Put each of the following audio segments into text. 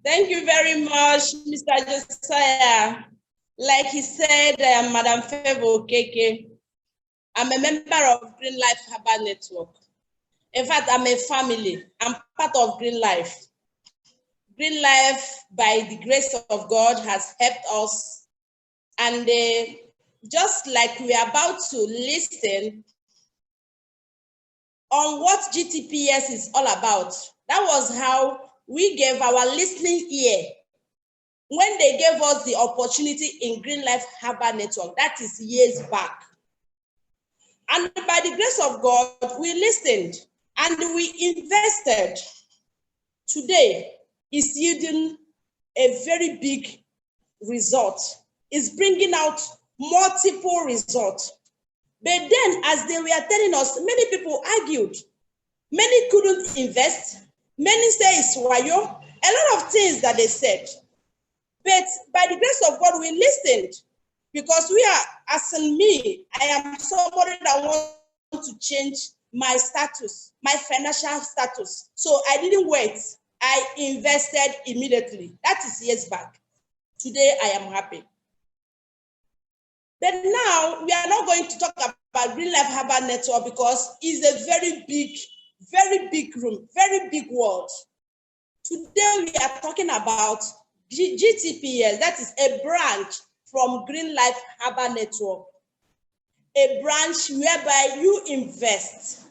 Thank you very much, Mr. Josiah. Like he said, Madam Favour Okeke, I'm a member of Green Life Herbal Network. In fact, I'm a family. I'm part of Green Life. Green Life, by the grace of God, has helped us. And just like we are about to listen on what GTPS is all about, that was how we gave our listening ear when they gave us the opportunity in Green Life Herbal Network. That is years back. And by the grace of God, we listened and we invested. Today is yielding a very big result. It's bringing out multiple results. But then, as they were telling us, many people argued. Many couldn't invest. Many say it's wayo. A lot of things that they said. But by the grace of God, we listened, because we are, as in me, I am somebody that wants to change my status, my financial status. So I didn't wait. I invested immediately. That is years back. Today, I am happy. But now, we are not going to talk about Green Life Herbal Network, because it's a very big room, very big world. Today, we are talking about GTPS, that is a branch from Green Life Herbal Network, a branch whereby you invest.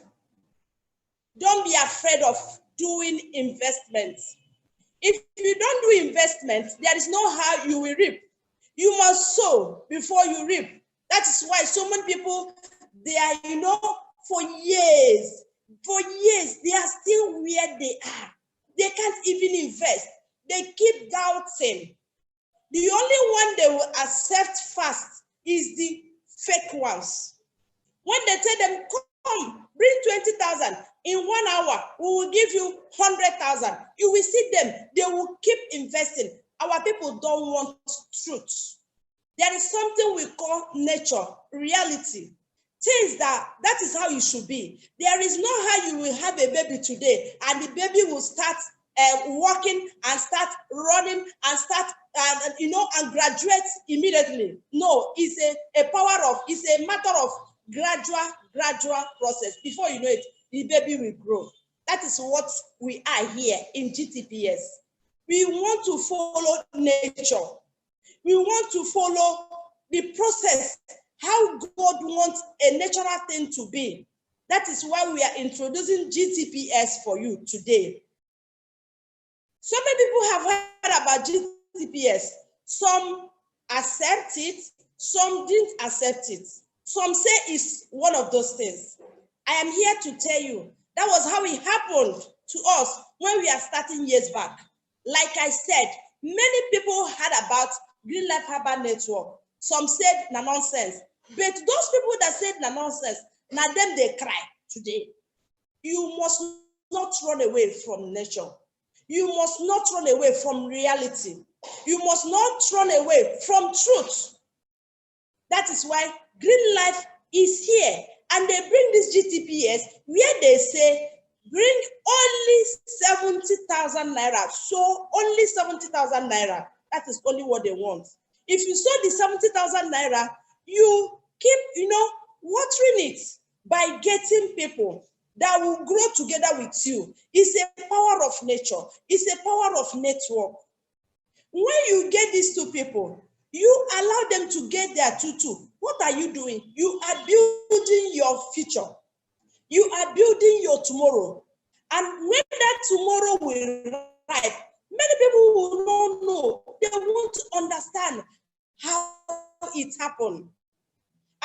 Don't be afraid of doing investments. If you don't do investments, there is no how you will reap. You must sow before you reap. That is why so many people, they are, for years, they are still where they are. They can't even invest. They keep doubting. The only one they will accept fast is the fake ones. When they tell them, come, bring 20,000 in 1 hour, we will give you 100,000. You will see them, they will keep investing. Our people don't want truth. There is something we call nature, reality. Things that is how you should be. There is no how you will have a baby today and the baby will start walking and start running and start and graduate immediately. No, it's a matter of gradual process. Before you know it, the baby will grow. That is what we are here in GTPS. We want to follow nature. We want to follow the process, how God wants a natural thing to be. That is why we are introducing GTPS for you today. So many people have heard about GTPS. Some accept it, some didn't accept it. Some say it's one of those things. I am here to tell you, that was how it happened to us when we are starting years back. Like I said, many people heard about Green Life Herbal Network. Some said na nonsense. But those people that said na nonsense, now them they cry today. You must not run away from nature. You must not run away from reality. You must not run away from truth. That is why Green Life is here. And they bring this GTPS where they say, bring only 70,000 naira. So only 70,000 naira. That is only what they want. If you saw the 70,000 naira, you keep, watering it by getting people that will grow together with you. It's a power of nature. It's a power of network. When you get these two people, you allow them to get their tutu. What are you doing? You are building your future. You are building your tomorrow. And when that tomorrow will arrive, many people will not know. They won't understand how it happened.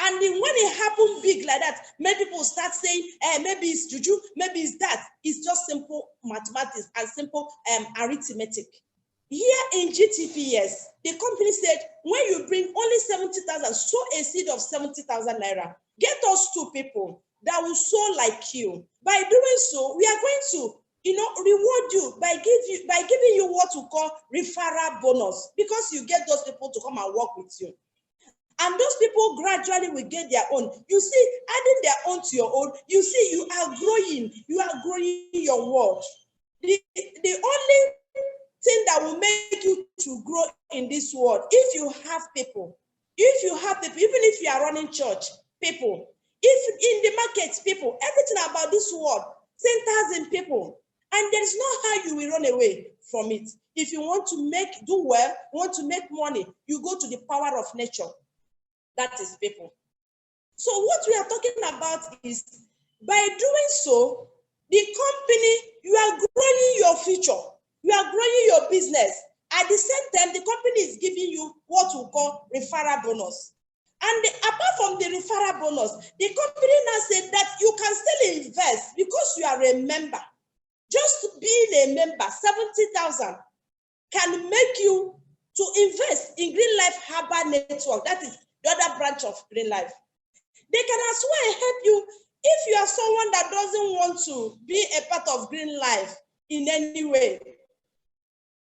And then when it happened big like that, many people start saying, maybe it's juju, maybe it's that. It's just simple mathematics and simple arithmetic. Here in GTPS, the company said, when you bring only 70,000, sow a seed of 70,000 naira. Get us two people that will sow like you. By doing so, we are going to, reward you by giving you what we call referral bonus, because you get those people to come and work with you. And those people gradually will get their own. You see, adding their own to your own, you see, you are growing your world. The only thing that will make you to grow in this world, if you have people, even if you are running church, people, if in the market, people, everything about this world centers in people. And there is no how you will run away from it. If you want to do well, want to make money, you go to the power of nature. That is people. So what we are talking about is, by doing so, the company, you are growing your future, you are growing your business. At the same time, the company is giving you what we call referral bonus. And apart from the referral bonus, the company now said that you can still invest because you are a member. Just being a member, 70,000 can make you to invest in Green Life Harbor Network. That is the other branch of Green Life. They can as well help you if you are someone that doesn't want to be a part of Green Life in any way.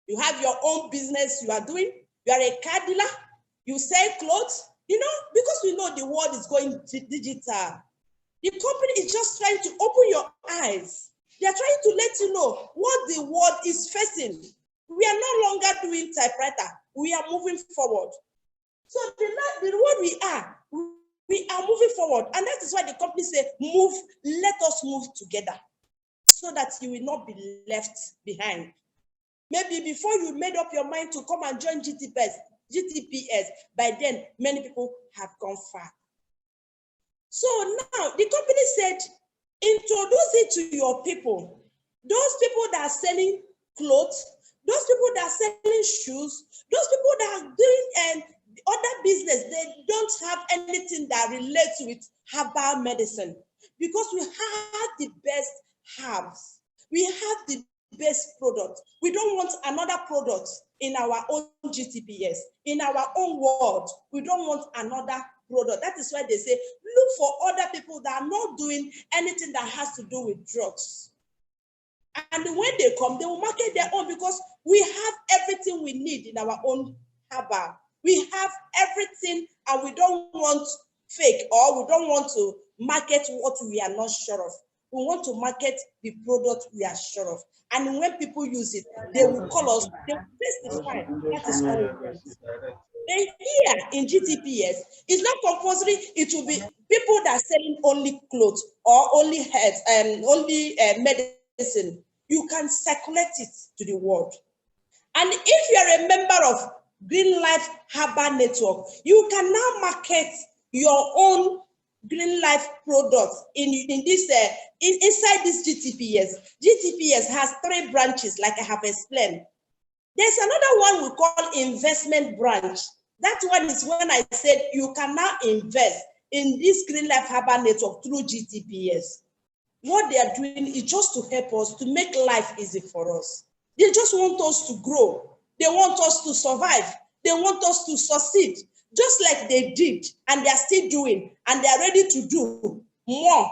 You have your own business you are doing. You are a car dealer. You sell clothes. Because we know the world is going digital. The company is just trying to open your eyes. They are trying to let you know what the world is facing. We are no longer doing typewriter. We are moving forward. So the world we are moving forward. And that is why the company say, let us move together so that you will not be left behind. Maybe before you made up your mind to come and join GTPS, by then many people have gone far. So now the company said, introduce it to your people. Those people that are selling clothes, those people that are selling shoes, those people that are doing other business, they don't have anything that relates with herbal medicine, because we have the best herbs. We have the best product. We don't want another product in our own GTPS, in our own world. We don't want another product. That is why they say, look for other people that are not doing anything that has to do with drugs. And when they come, they will market their own, because we have everything we need in our own herbal. We have everything, and we don't want fake, or we don't want to market what we are not sure of. We want to market the product we are sure of. And when people use it, they will call us, they will testify. That is all we want. Then here in GTPS, it's not compulsory. It will be people that are selling only clothes or only herbs and only medicine. You can circulate it to the world. And if you are a member of Green Life Harbor Network, you can now market your own Green Life products in this inside this GTPS. GTPS has 3 branches, like I have explained. There's another one we call investment branch. That one is when I said you can now invest in this Green Life Harbor Network through GTPS. What they are doing is just to help us, to make life easy for us. They just want us to grow. They want us to survive. They want us to succeed, just like they did, and they are still doing, and they are ready to do more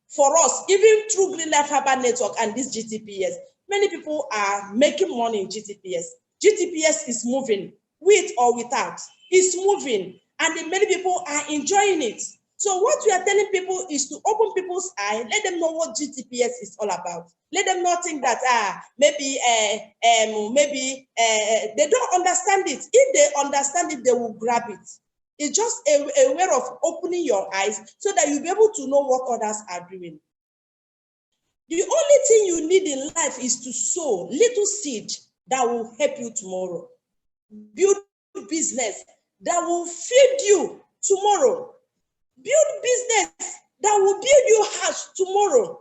for us, even through Green Life Harbor Network and this GTPS. Many people are making money in GTPS. GTPS is moving, with or without. It's moving, and many people are enjoying it. So what we are telling people is to open people's eyes, let them know what GTPS is all about. Let them not think that maybe they don't understand it. If they understand it, they will grab it. It's just a way of opening your eyes so that you'll be able to know what others are doing. The only thing you need in life is to sow little seed that will help you tomorrow. Build business that will feed you tomorrow. Build business that will build your house tomorrow.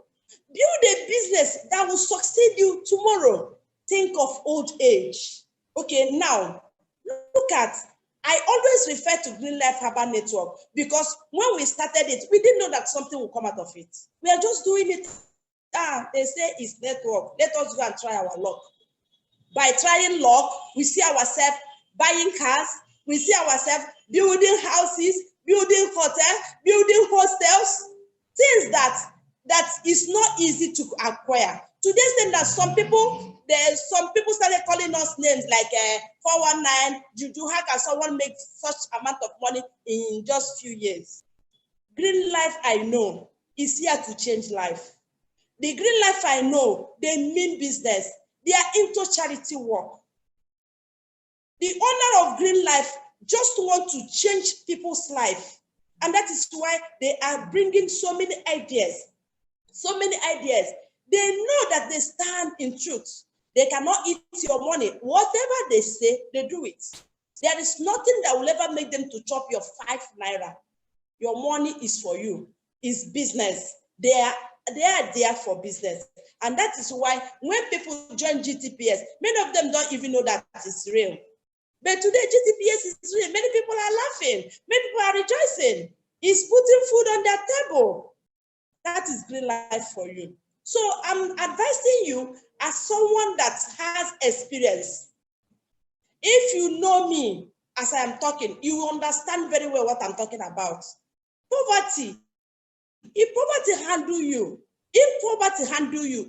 Build a business that will succeed you tomorrow. Think of old age. Okay, now, look at, I always refer to Green Life Harbor Network because when we started it, we didn't know that something will come out of it. We are just doing it. They say it's network. Let us go and try our luck. By trying luck, we see ourselves buying cars. We see ourselves building houses, building hotels, building hostels, things that is not easy to acquire. To the extent that some people started calling us names like 419, Juju, how can someone make such amount of money in just few years? Green Life, I know, is here to change life. The Green Life, I know, they mean business. They are into charity work. The owner of Green Life just want to change people's life. And that is why they are bringing so many ideas. So many ideas. They know that they stand in truth. They cannot eat your money. Whatever they say, they do it. There is nothing that will ever make them to chop your 5 naira. Your money is for you. It's business. They are there for business. And that is why when people join GTPS, many of them don't even know that it's real. But today, GTPS is real. Many people are laughing. Many people are rejoicing. It's putting food on their table. That is Green Life for you. So I'm advising you as someone that has experience. If you know me as I am talking, you will understand very well what I'm talking about. Poverty. If poverty handle you,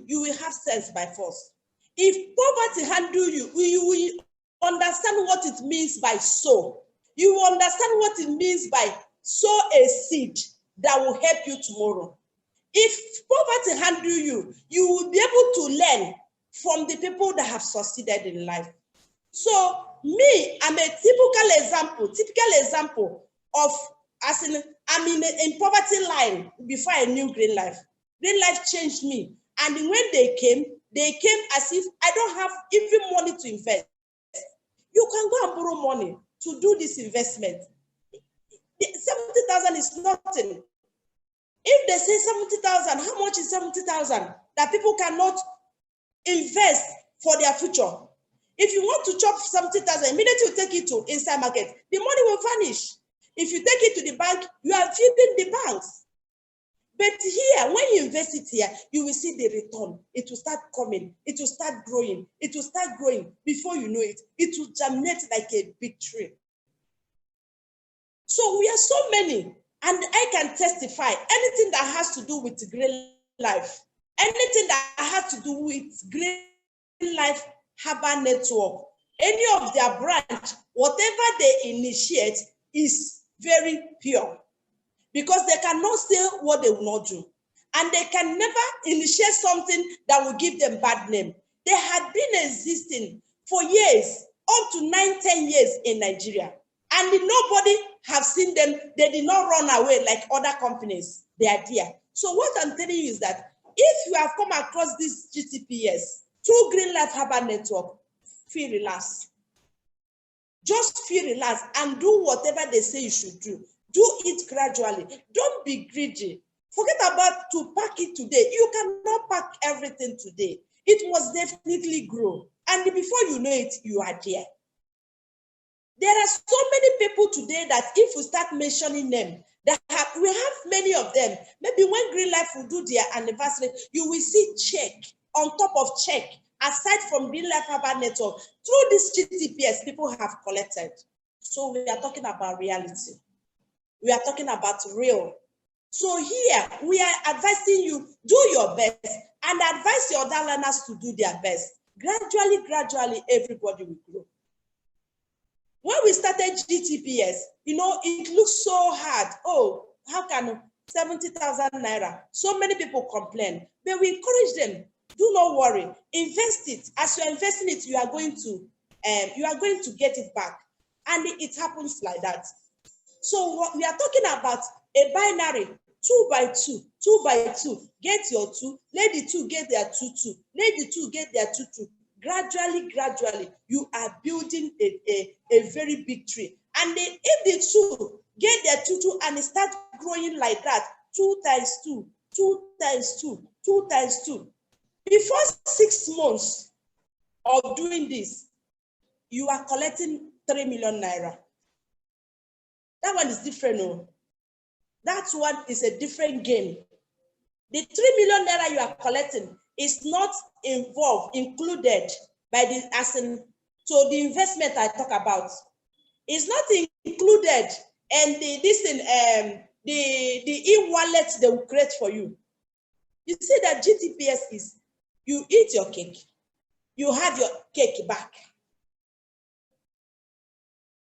you will have sense by force. If poverty handle you, you will understand what it means by sow. You will understand what it means by sow a seed that will help you tomorrow. If poverty handle you, you will be able to learn from the people that have succeeded in life. So me, I'm a typical example of, as in, I'm in poverty line before I knew Green Life. Green Life changed me. And when they came as if I don't have even money to invest. You can go and borrow money to do this investment. 70,000 is nothing. If they say 70,000, how much is 70,000 that people cannot invest for their future? If you want to chop 70,000, immediately you take it to inside market, the money will vanish. If you take it to the bank, you are feeding the banks. But here, when you invest it here, you will see the return. It will start coming. It will start growing. It will start growing. Before you know it, it will germinate like a big tree. So we are so many, and I can testify anything that has to do with Green Life, anything that has to do with Green Life Herbal Network, any of their branch, whatever they initiate is very pure, because they cannot say what they will not do. And they can never initiate something that will give them bad name. They had been existing for years, up to 9-10 years in Nigeria. And nobody have seen them. They did not run away like other companies. They are there. So what I'm telling you is that if you have come across this GTPS through Green Life Herbal Network, feel relaxed. Just feel relaxed and do whatever they say you should do. Do it gradually. Don't be greedy. Forget about to pack it today. You cannot pack everything today. It must definitely grow. And before you know it, you are there. There are so many people today that if we start mentioning them, we have many of them. Maybe when Green Life will do their anniversary, you will see check on top of check. Aside from Green Life Herbal Network, through this GTPS, people have collected. So we are talking about reality. We are talking about real. So here, we are advising you, do your best and advise your other learners to do their best. Gradually, everybody will grow. When we started GTPS, it looks so hard. Oh, how can 70,000 naira? So many people complain. But we encourage them, do not worry. Invest it. As you're investing it, you are going to get it back. And it happens like that. So what we are talking about a binary 2 by 2, 2 by 2. Get your 2, let the 2 get their 2, 2. Let the 2 get their 2, 2. Gradually, you are building a very big tree. And if the 2 get their 2, 2 and start growing like that, 2 times 2, 2 times 2, 2 times 2. Before 6 months of doing this, you are collecting 3 million naira. That one is different. No? That one is a different game. The 3 million naira you are collecting is not included by the investment I talk about. It's not included, and the e-wallet they will create for you. You see that GTPS is, you eat your cake, you have your cake back.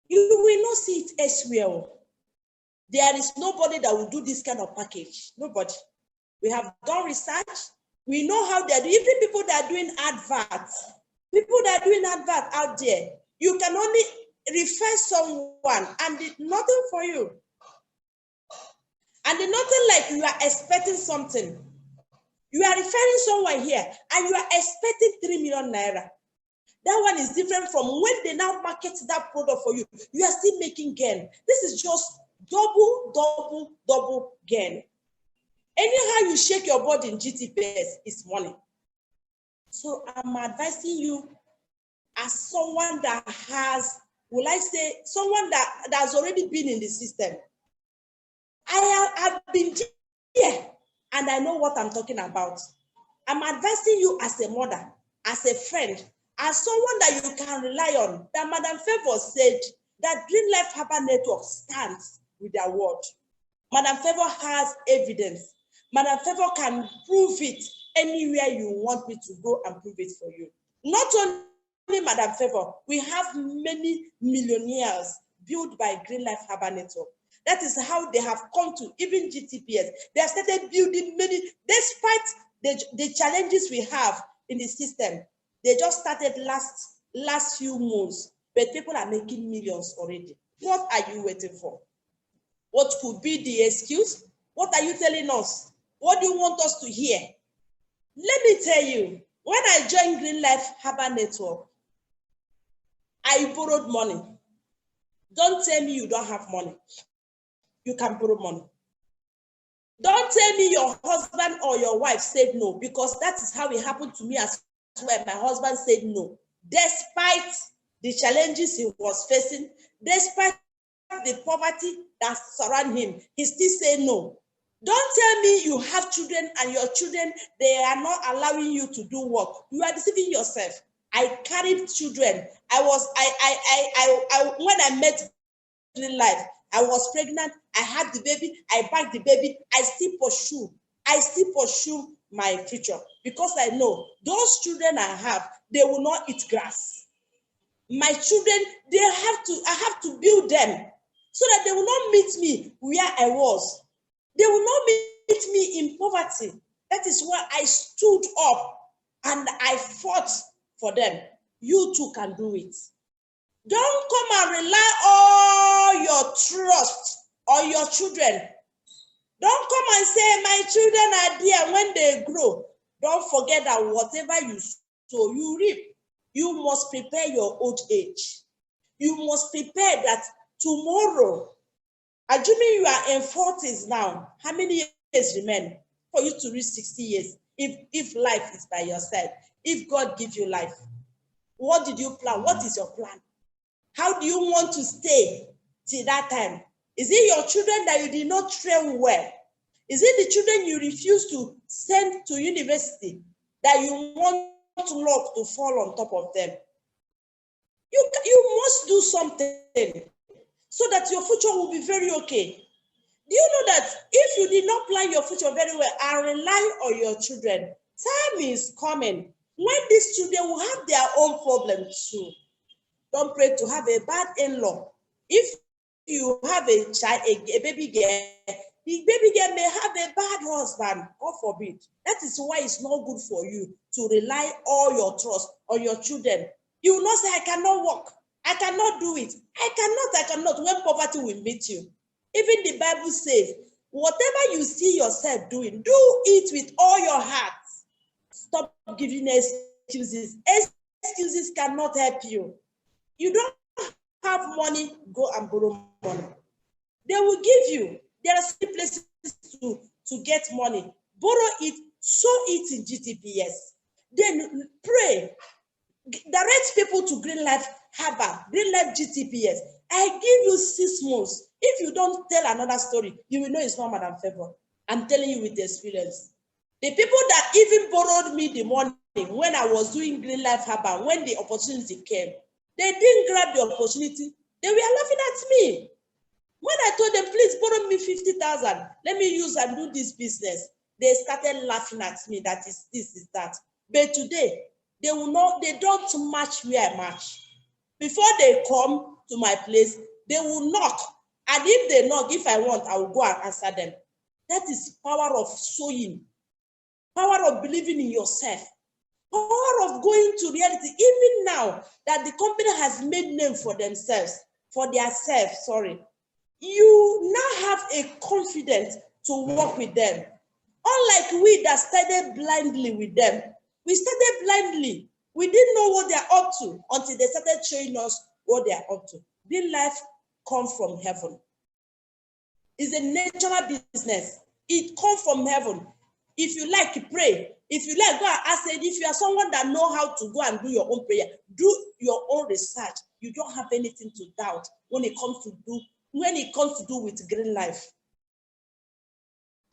You will not see it elsewhere. There is nobody that will do this kind of package. Nobody. We have done research. We know how they're doing. Even people that are doing adverts, out there, You can only refer someone and did nothing for you. And nothing like you are expecting something. You are referring someone here and you are expecting 3 million naira. That one is different from when they now market that product for you. You are still making gain. This is just double gain. Anyhow you shake your body in GTPS is money. So I'm advising you as someone that has, will I say, someone that has already been in the system. I've been here and I know what I'm talking about. I'm advising you as a mother, as a friend, as someone that you can rely on. That Madam Favour said that Green Life Herbal Network stands with their word. Madam Favour has evidence. Madam Favour can prove it anywhere you want me to go and prove it for you. Not only Madam Favour, we have many millionaires built by Green Life Herbal Network. That is how they have come to even GTPS. They have started building many, despite the challenges we have in the system. They just started last few months, but people are making millions already. What are you waiting for? What could be the excuse? What are you telling us? What do you want us to hear? Let me tell you, when I joined Green Life Herbal Network, I borrowed money. Don't tell me you don't have money. You can borrow money. Don't tell me your husband or your wife said no, because that is how it happened to me as well. My husband said no. Despite the challenges he was facing, despite the poverty that surrounds him, he still said no. Don't tell me you have children and your children, they are not allowing you to do work. You are deceiving yourself. I carried children. When I met Green Life, I was pregnant, I had the baby, I bagged the baby, I still pursue my future because I know those children I have, they will not eat grass. My children, I have to build them so that they will not meet me where I was. They will not meet me in poverty. That is why I stood up and I fought for them. You too can do it. Don't come and rely all your trust on your children. Don't come and say, my children are there when they grow. Don't forget that whatever you sow, you reap. You must prepare your old age. You must prepare that tomorrow, assuming you are in 40s now, how many years remain for you to reach 60 years? If life is by your side, if God gives you life, what did you plan? What is your plan? How do you want to stay till that time? Is it your children that you did not train well? Is it the children you refuse to send to university that you want luck to fall on top of them? You must do something so that your future will be very okay. Do you know that if you did not plan your future very well and rely on your children, time is coming when these children will have their own problems too. Don't pray to have a bad in-law. If you have a child, a baby girl, the baby girl may have a bad husband, God forbid. That is why it's not good for you to rely all your trust on your children. You will not say, I cannot work. I cannot do it. I cannot. When poverty will meet you. Even the Bible says, whatever you see yourself doing, do it with all your heart. Stop giving excuses. Excuses cannot help you. You don't have money, go and borrow money. They will give you. There are some places to get money. Borrow it, sow it in GTPS. Then pray. Direct people to Green Life Herbal, Green Life GTPS. I give you 6 months. If you don't tell another story, you will know it's not Madam Favour. I'm telling you with experience. The people that even borrowed me the money when I was doing Green Life Herbal, when the opportunity came, they didn't grab the opportunity. They were laughing at me. When I told them, please borrow me 50,000, let me use and do this business, they started laughing at me. That is this, is that. But today, they don't match where I match. Before they come to my place, they will knock. And if they knock, if I want, I will go and answer them. That is power of sowing, power of believing in yourself, power of going to reality, even now that the company has made name for themselves, for their self, sorry, you now have a confidence to work with them. Unlike we that started blindly with them. We started blindly. We didn't know what they're up to until they started showing us what they're up to. This life comes from heaven. It's a natural business. It comes from heaven. If you like, pray. If you like, go and ask it. If you are someone that know how to go and do your own prayer, do your own research. You don't have anything to doubt when it comes to do with green life.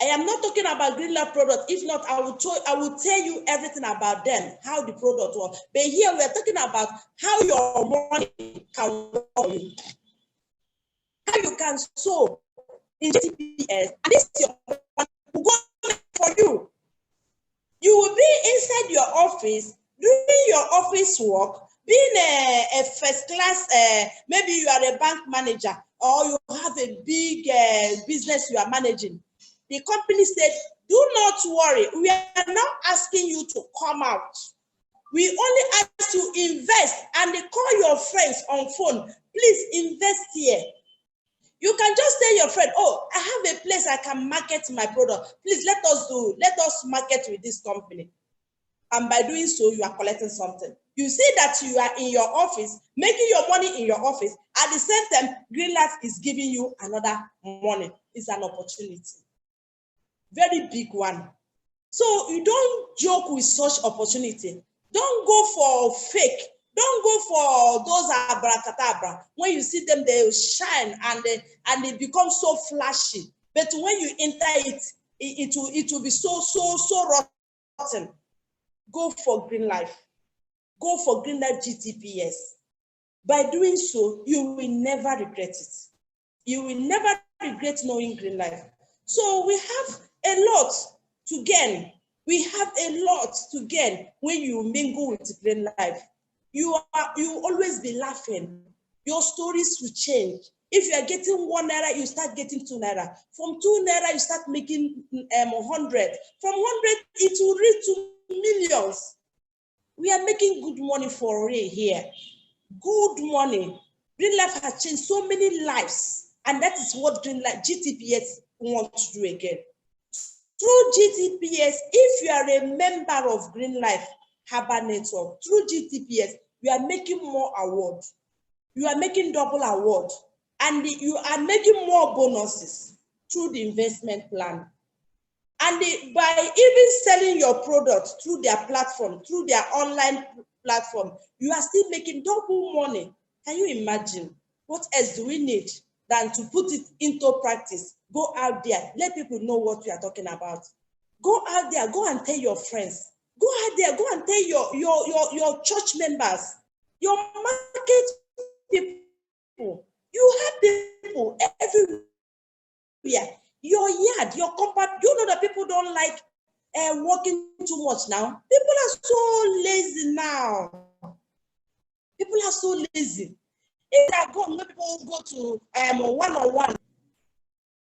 I am not talking about green life product. If not, I will tell you everything about them, how the product works. But here we are talking about how your money can work for you, how you can sow in GTPS, and this is your money will go for you. You will be inside your office, doing your office work, being a first class, maybe you are a bank manager or you have a big business you are managing. The company said, do not worry, we are now asking you to come out. We only ask you invest, and they call your friends on phone, please invest here. You can just tell your friend, oh, I have a place I can market my product. Please let us market with this company. And by doing so, you are collecting something. You see that you are in your office, making your money in your office. At the same time, Green Life is giving you another money. It's an opportunity. Very big one. So you don't joke with such opportunity. Don't go for fake. Don't go for those abracadabra. When you see them, they shine and they become so flashy. But when you enter it will be so rotten. Go for Green Life. Go for Green Life GTPS. By doing so, you will never regret it. You will never regret knowing Green Life. So we have a lot to gain. We have a lot to gain when you mingle with Green Life. You always be laughing. Your stories will change. If you are getting 1 naira, you start getting 2 naira. From 2 naira, you start making 100. From 100, it will reach to millions. We are making good money for real here. Good money. Green Life has changed so many lives, and that is what Green Life GTPS wants to do again. Through GTPS, if you are a member of Green Life Herbal Network, through GTPS, you are making more awards. You are making double award, and you are making more bonuses through the investment plan. And by even selling your product through their platform, through their online platform, you are still making double money. Can you imagine? What else do we need than to put it into practice? Go out there, let people know what we are talking about. Go out there, go and tell your friends. Go out there, go and tell your church members, your market people. You have people everywhere. Your yard, your compound, you know that people don't like working too much now. People are so lazy now. People are so lazy. If they go, people go to one-on-one.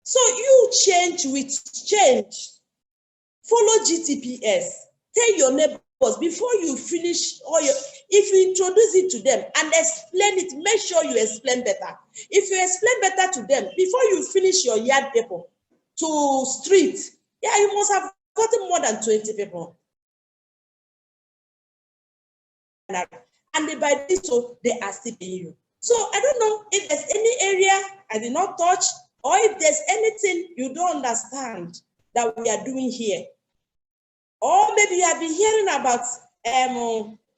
So you change with change. Follow GTPS. Tell your neighbors before you finish if you introduce it to them and explain it, make sure you explain better. If you explain better to them, before you finish your yard paper to street, yeah, you must have gotten more than 20 people. And by this, so they are still paying you. So I don't know if there's any area I did not touch, or if there's anything you don't understand that we are doing here. Or maybe you have been hearing about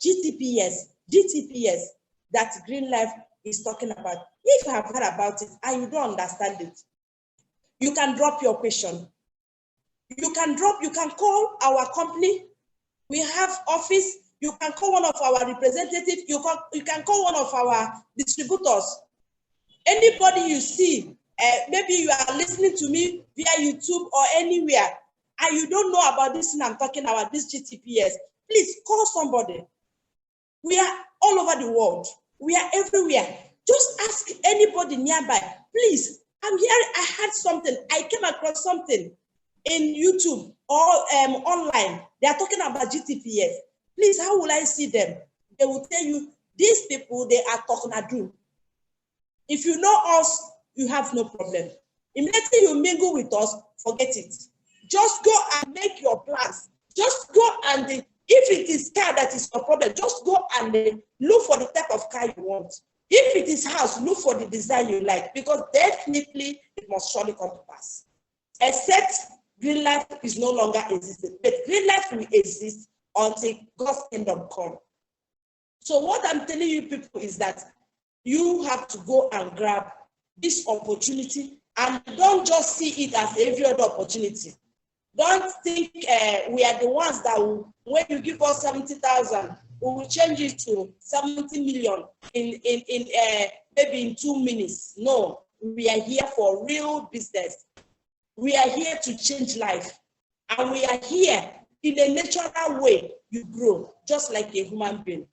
GTPS that Green Life is talking about. If you have heard about it and you don't understand it, you can drop your question. You can call our company. We have office. You can call one of our representatives. You can call one of our distributors. Anybody you see, maybe you are listening to me via YouTube or anywhere, and you don't know about this thing I'm talking about, this GTPS, please call somebody. We are all over the world. We are everywhere. Just ask anybody nearby, please, I'm here, I heard something, I came across something in YouTube or online. They are talking about GTPS. Please, how will I see them? They will tell you, these people, they are Toknadu. If you know us, you have no problem. Immediately you mingle with us, forget it. Just go and make your plans. Just go and, if it is car that is your problem, just go and look for the type of car you want. If it is house, look for the design you like, because definitely it must surely come to pass. Except green life is no longer existing, but green life will exist until God's kingdom come. So what I'm telling you people is that you have to go and grab this opportunity, and don't just see it as every other opportunity. Don't think we are the ones that will, when you give us 70,000, we will change it to 70 million in maybe in 2 minutes. No, we are here for real business. We are here to change life, and we are here in a natural way. You grow just like a human being.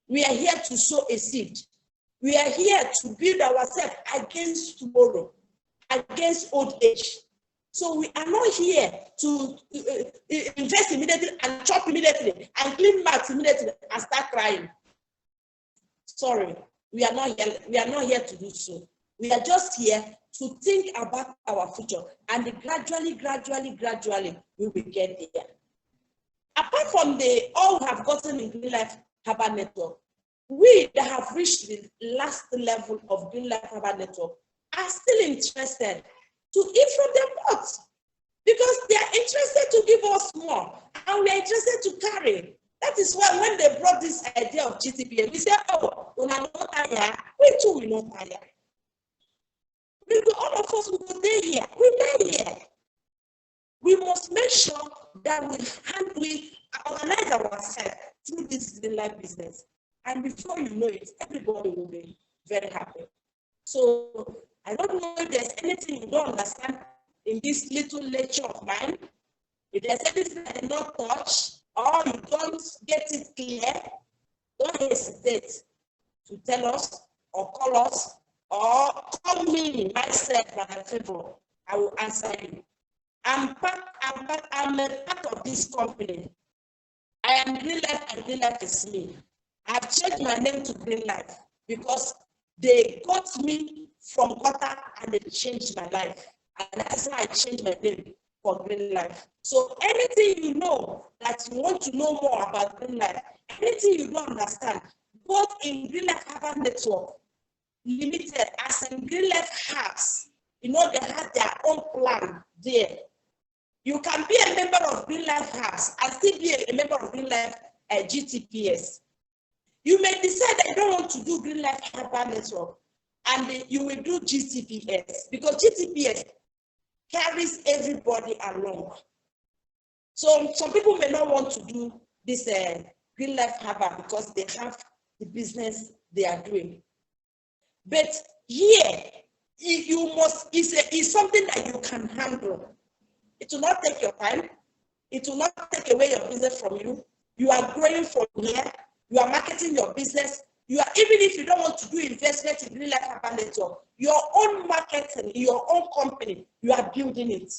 We are here to sow a seed. We are here to build ourselves against tomorrow, against old age. So we are not here to invest immediately and chop immediately and clean mouth immediately and start crying. Sorry, we are not here. We are not here to do so. We are just here to think about our future, and gradually, we will get there. Apart from the all we have gotten in Green Life Herbal Network, we that have reached the last level of Green Life Herbal Network are still interested to eat from their pots, because they are interested to give us more, and we are interested to carry. That is why when they brought this idea of GTPS, we said, oh, we too will not tire. All of us will stay here. We die here. We must make sure that we organize ourselves through this Green Life business. And before you know it, everybody will be very happy. So I don't know if there's anything you don't understand in this little lecture of mine. If there's anything I did not touch, or you don't get it clear, don't hesitate to tell us or call us or call me myself by Favour. I will answer you. I'm a part of this company. I am Green Life, and Green Life is me. I've changed my name to Green Life because they got me from gutter and they changed my life. And that's why I changed my name for Green Life. So anything you know that you want to know more about Green Life, anything you don't understand, both in Green Life Herbal Network Limited as in Green Life Herbs, you know, they have their own plan there. You can be a member of Green Life Herbs and still be a member of Green Life GTPS. You may decide that you don't want to do Green Life Herbal Network, and you will do GTPS, because GTPS carries everybody along. So some people may not want to do this Green Life Herbal because they have the business they are doing. But here, you must, it's something that you can handle. It will not take your time. It will not take away your business from you. You are growing from here. You are marketing your business. You are, even if you don't want to do investment in Green Life Herbal Network, your own marketing, your own company, you are building it.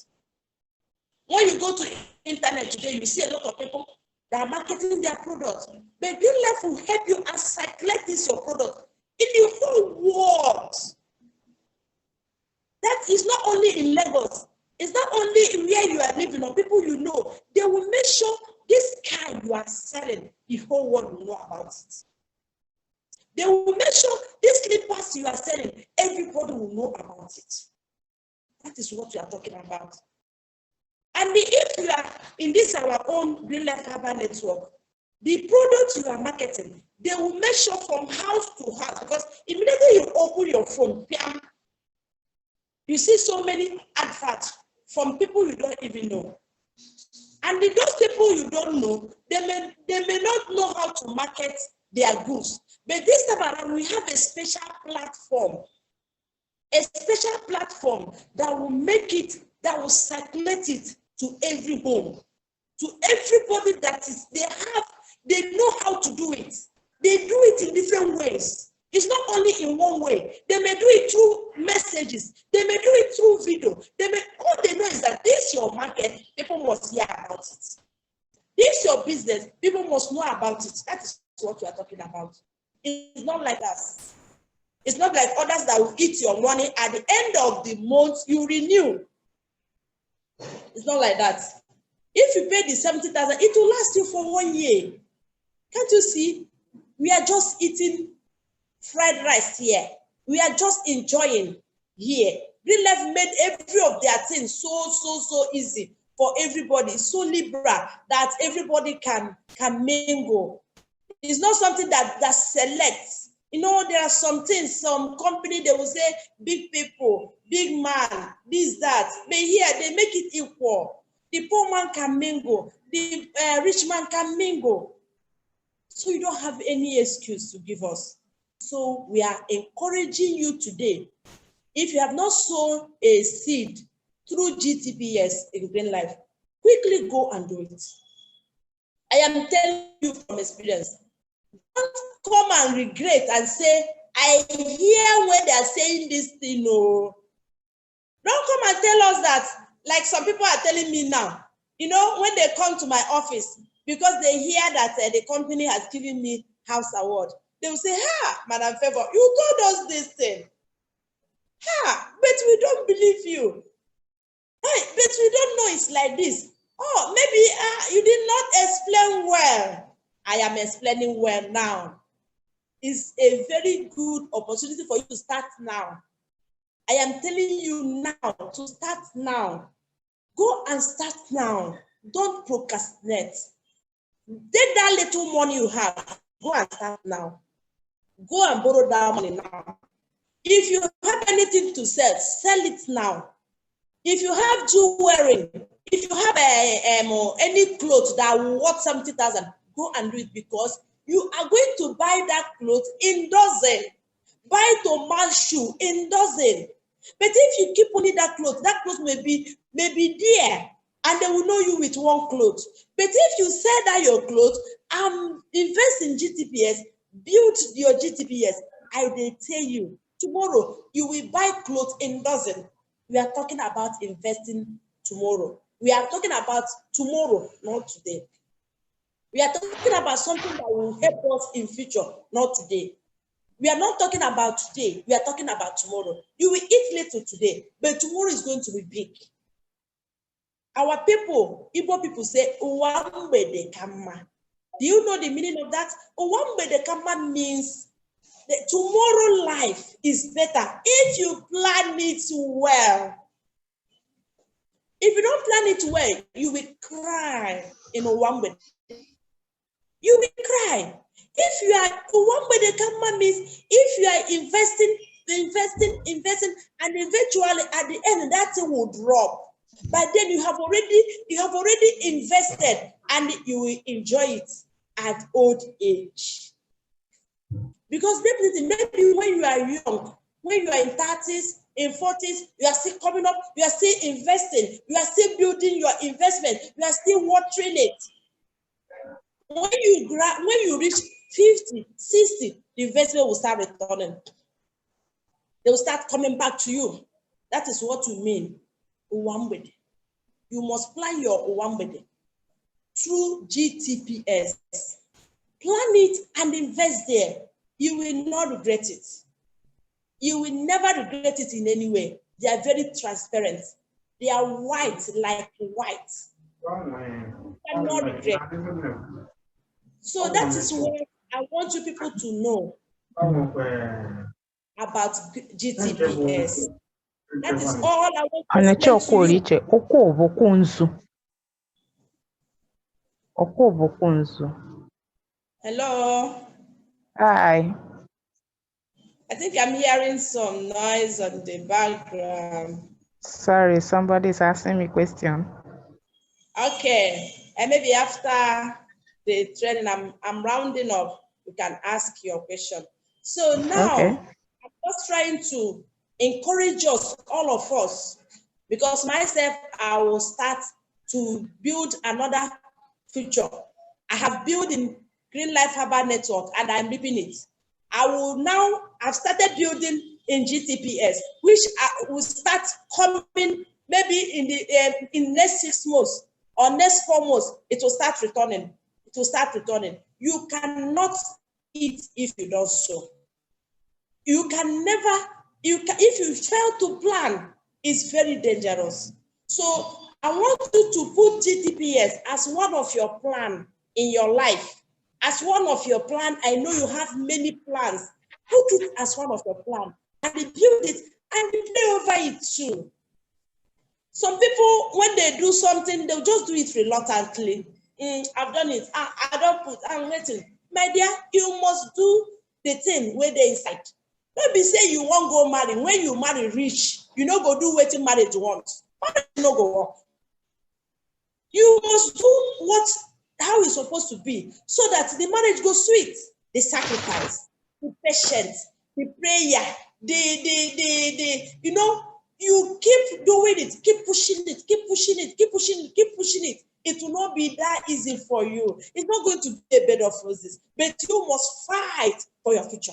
When you go to the internet today, you see a lot of people that are marketing their products. But Green Life will help you and circulate this your product in the whole world. That is not only in Lagos. It's not only in where you are living or people you know. They will make sure this car you are selling, the whole world will know about it. They will make sure this slippers you are selling, everybody will know about it. That is what we are talking about. And if you are in this our own Green Life Herbal Network, the products you are marketing, they will make sure from house to house, because immediately you open your phone, you see so many adverts from people you don't even know. And those people you don't know, they may not know how to market their goods. But this time around, we have a special platform that will make it, that will circulate it to every home, to everybody that is, they know how to do it. They do it in different ways. It's not only in one way. They may do it through messages. They may do it through video. All they know is that this is your market. People must hear about it. This is your business. People must know about it. That is what we are talking about. It's not like us. It's not like others that will eat your money. At the end of the month, you renew. It's not like that. If you pay the 70,000, it will last you for 1 year. Can't you see? We are just eating fried rice here. We are just enjoying here. Green Life made every of their things so easy for everybody. It's so liberal that everybody can mingle. It's not something that selects. You know, there are some things, some company, they will say, big people, big man, this, that. But here, they make it equal. The poor man can mingle. The rich man can mingle. So you don't have any excuse to give us. So we are encouraging you today. If you have not sown a seed through GTPS in Green Life, quickly go and do it. I am telling you from experience. Don't come and regret and say, I hear when they are saying this thing. No. Don't come and tell us that, like some people are telling me now, you know, when they come to my office, because they hear that the company has given me house award, they will say, Madam Favour, you told us this thing. But we don't believe you. Hey, but we don't know it's like this. Oh, maybe you did not explain well. I am explaining well now. It's a very good opportunity for you to start now. I am telling you now to start now. Go and start now. Don't procrastinate. Take that little money you have. Go and start now. Go and borrow that money now. If you have anything to sell, sell it now. If you have jewelry, if you have any clothes that will worth 70,000, go and do it, because you are going to buy that clothes in dozen. Buy tomato shoe in dozen. But if you keep only that clothes may be there, and they will know you with one cloth. But if you sell that your clothes, invest in GTPS, build your GTPS, I will tell you, tomorrow you will buy clothes in dozen. We are talking about investing tomorrow. We are talking about tomorrow, not today. We are talking about something that will help us in future, not today. We are not talking about today. We are talking about tomorrow. You will eat little today, but tomorrow is going to be big. Our people, Igbo people say, Uwambede Kama. Do you know the meaning of that? Uwambede Kama means that tomorrow life is better if you plan it well. If you don't plan it well, you will cry in Uwambede. You will cry. If you are Uwambede Kama means if you are investing, and eventually at the end that thing will drop. But then you have already invested, and you will enjoy it at old age. Because definitely, maybe when you are young, when you are in 30s, in 40s, you are still coming up, you are still investing, you are still building your investment, you are still watering it. When you reach 50, 60, the investment will start returning. They will start coming back to you. That is what we mean. Uwambede. You must plan your Uwambede through GTPS. Plan it and invest there. You will not regret it. You will never regret it in any way. They are very transparent. They are white like white. You cannot regret. So that is what I want you people to know about GTPS. That is all I want to say to you. Hello. Hi. I think I'm hearing some noise on the background. Sorry, somebody's asking me a question. Okay. And maybe after the training, I'm rounding up, you can ask your question. So now, okay. I'm just trying to encourage us, all of us, because myself, I will start to build another future. I have built in Green Life Herbal Network, and I'm reaping it. I've started building in GTPS, which will start coming maybe in the next 6 months. or next 4 months, it will start returning. It will start returning. You cannot eat if you don't sow. You can never, if you fail to plan, it's very dangerous. So I want you to put GTPS as one of your plan in your life. As one of your plan, I know you have many plans. Put it as one of your plan and build it and pray over it too. Some people, when they do something, they'll just do it reluctantly. I've done it. I don't put, I'm waiting. My dear, you must do the thing where they inside. Don't be say you won't go marry. When you marry rich, you no go do wetin marriage want. Marriage no go work. You must do how it's supposed to be so that the marriage goes sweet. The sacrifice, the patience, the prayer, you know, you keep doing it, keep pushing it, keep pushing it, keep pushing it, keep pushing it. It will not be that easy for you. It's not going to be a bed of roses, but you must fight for your future.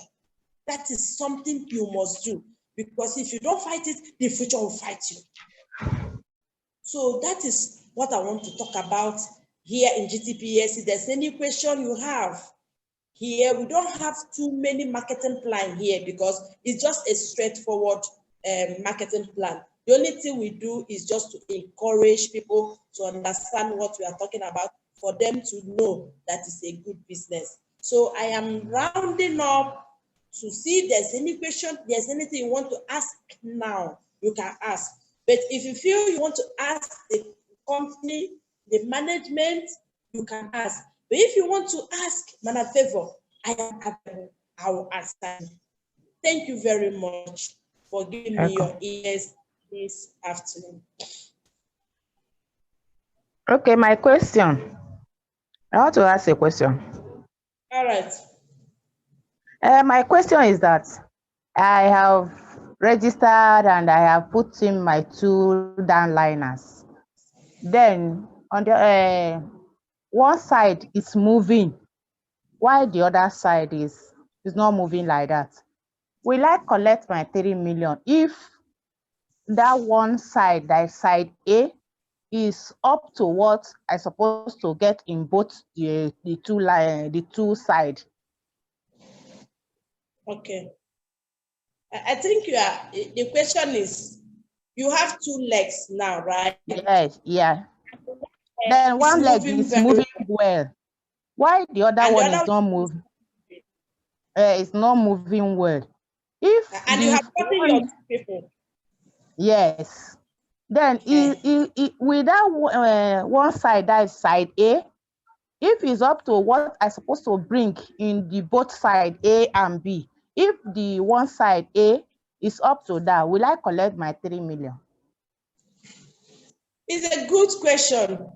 That is something you must do, because if you don't fight it, the future will fight you. So that is what I want to talk about here in GTPS. If there's any question you have here, we don't have too many marketing plan here because it's just a straightforward marketing plan. The only thing we do is just to encourage people to understand what we are talking about, for them to know that it's a good business. So I am rounding up to see if there's any question, there's anything you want to ask now, you can ask. But if you feel you want to ask the company, the management, you can ask. But if you want to ask Madam Favour, I am available. I will answer. Thank you very much for giving me your ears this afternoon. Okay, my question. I want to ask a question. All right. My question is that I have registered and I have put in my 2 downliners. Then on the one side is moving, while the other side is not moving like that. Will I collect my 3 million if that one side, that side A, is up to what I supposed to get in both the two sides? Okay. I think the question is, you have 2 legs now, right? Yes, yeah. Then one leg is moving well. Why the other one is not moving? It's not moving well. And you have gotten your 2 people. Yes. Then with that one side, that is side A, if it's up to what I supposed to bring in the both side A and B, if the one side A is up to that, will I collect my 3 million? It's a good question.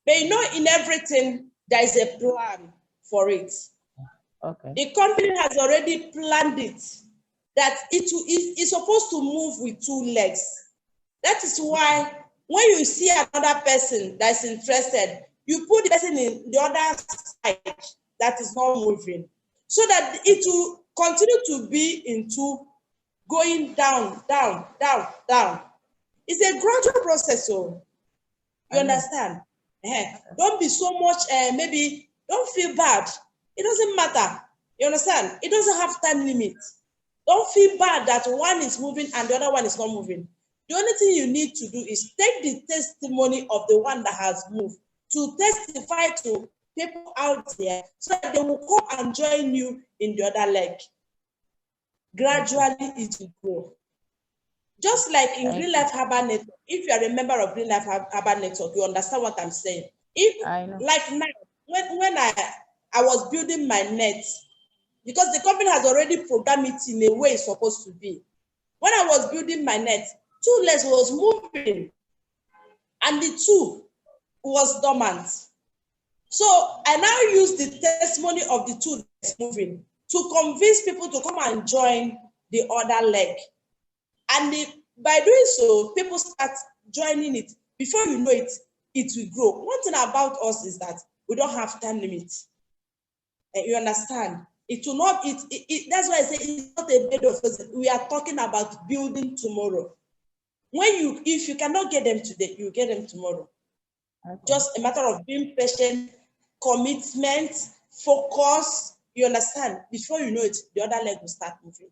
But you know, in everything, there is a plan for it. Okay. The company has already planned it, that it is supposed to move with 2 legs. That is why when you see another person that's interested, you put the person in the other side that is not moving, so that it will continue to be into going down, down, down, down. It's a gradual process, so you understand? Don't be so much, maybe don't feel bad. It doesn't matter. You understand? It doesn't have time limit. Don't feel bad that one is moving and the other one is not moving. The only thing you need to do is take the testimony of the one that has moved to testify to people out there so that they will come and join you in the other leg. Gradually, it will grow. Just like in Green Life Herbal Network, if you are a member of Green Life Herbal Network, you understand what I'm saying. Like now, when I was building my net, because the company has already programmed it in a way it's supposed to be. When I was building my net, 2 legs was moving and the 2 was dormant. So I now use the testimony of the 2 legs moving to convince people to come and join the other leg. And by doing so, people start joining it. Before you know it, it will grow. One thing about us is that we don't have time limit. You understand? It will not, that's why I say it's not a bed of roses. We are talking about building tomorrow. If you cannot get them today, you get them tomorrow. Okay. Just a matter of being patient, commitment, focus. You understand? Before you know it, the other leg will start moving.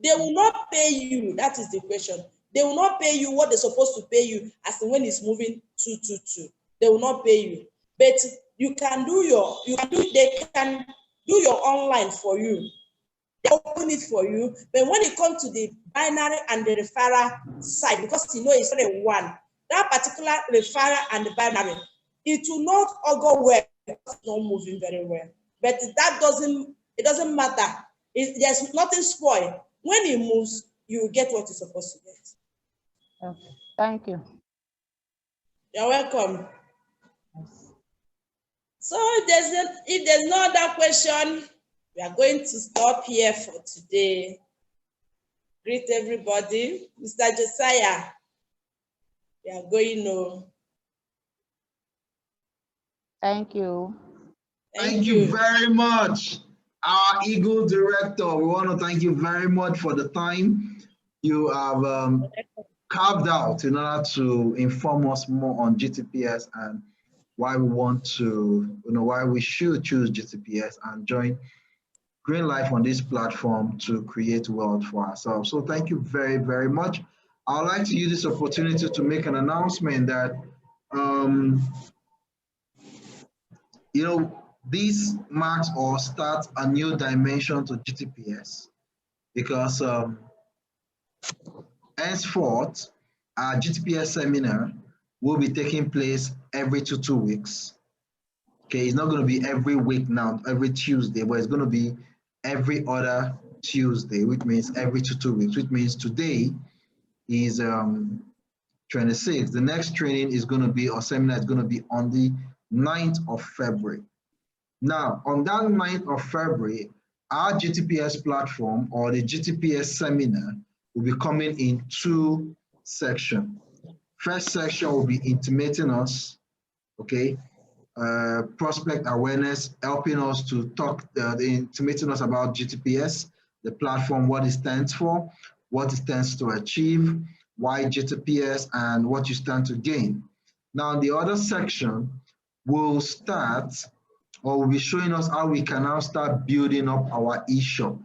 They will not pay you. That is the question. They will not pay you what they're supposed to pay you as in when it's moving 222. They will not pay you. But they can do your online for you. They open it for you. But when it comes to the binary and the referral side, because you know it's only one, that particular referral and the binary, it will not all go well because it's not moving very well. But that doesn't matter. There's nothing spoiled. When it moves, you will get what you're supposed to get. Okay. Thank you. You're welcome. Yes. So if there's no other question, we are going to stop here for today. Greet everybody. Mr. Josiah, we are going on. Thank you. Thank you very much, our Eagle Director. We want to thank you very much for the time you have carved out in order to inform us more on GTPS and why we want to, why we should choose GTPS and join Green Life on this platform to create wealth for ourselves. So thank you very, very much. I'd like to use this opportunity to make an announcement that, this marks or starts a new dimension to GTPS because henceforth, our GTPS seminar will be taking place every two weeks. Okay, it's not going to be every week now, every Tuesday, but it's going to be every other Tuesday, which means every two weeks, which means today is 26. The next training is going to be, or seminar is going to be on the 9th of February. Now, on that 9th of February, our GTPS platform or the GTPS seminar will be coming in two sections. First section will be intimating us, okay, prospect awareness, helping us to talk, intimating us about GTPS, the platform, what it stands for, what it stands to achieve, why GTPS, and what you stand to gain. Now, the other section will start, or will be showing us how we can now start building up our eShop.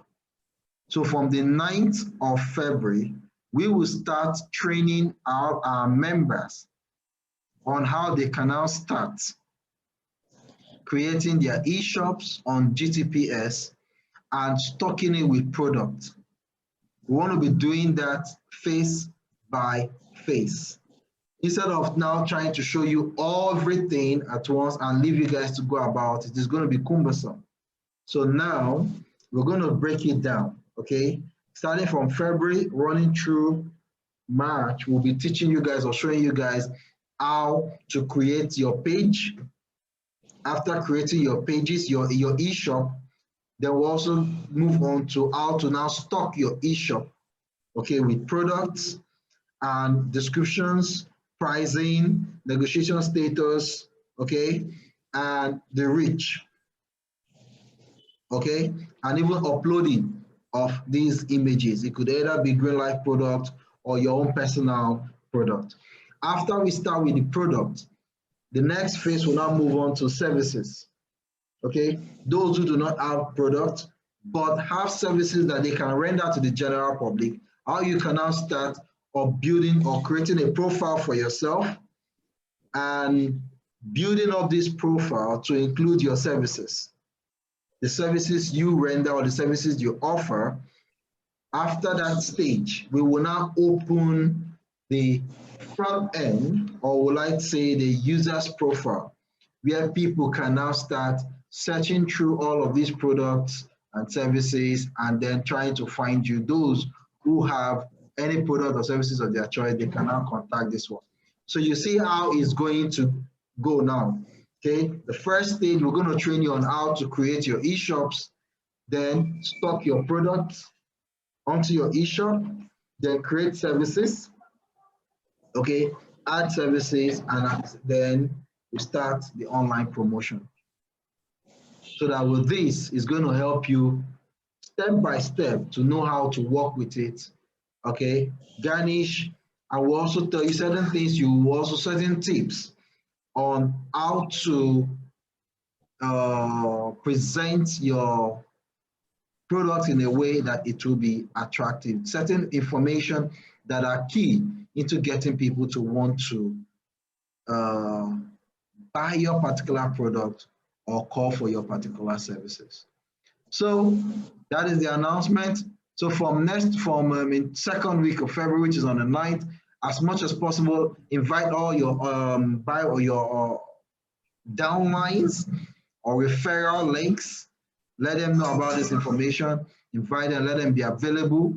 So from the 9th of February, we will start training our members on how they can now start creating their eShops on GTPS and stocking it with products. We want to be doing that face by face. Instead of now trying to show you everything at once and leave you guys to go about it, it's going to be cumbersome. So now we're going to break it down, okay? Starting from February, running through March, we'll be teaching you guys or showing you guys how to create your page. After creating your pages, your eShop, then we'll also move on to how to now stock your eShop, okay, with products and descriptions, pricing, negotiation status, okay, and the reach, okay, and even uploading of these images. It could either be Green Life product or your own personal product. After we start with the product, the next phase will now move on to services, okay? Those who do not have products, but have services that they can render to the general public, how you can now start of building or creating a profile for yourself and building up this profile to include your services, the services you render or the services you offer. After that stage, we will now open the front end, or would like to say the user's profile, where people can now start searching through all of these products and services and then trying to find you. Those who have any product or services of their choice, they can now contact this one. So you see how it's going to go now, okay? The first stage, we're going to train you on how to create your eShops, then stock your products onto your eShop, then create services, okay? Add services, and then we start the online promotion. So that with this, is going to help you step by step to know how to work with it, okay? Garnish, and we'll also tell you certain things, certain tips on how to present your product in a way that it will be attractive. Certain information that are key into getting people to want to buy your particular product or call for your particular services. So that is the announcement. So from in second week of February, which is on the 9th, as much as possible, invite all your buy or your downlines or referral links. Let them know about this information. Invite them, let them be available.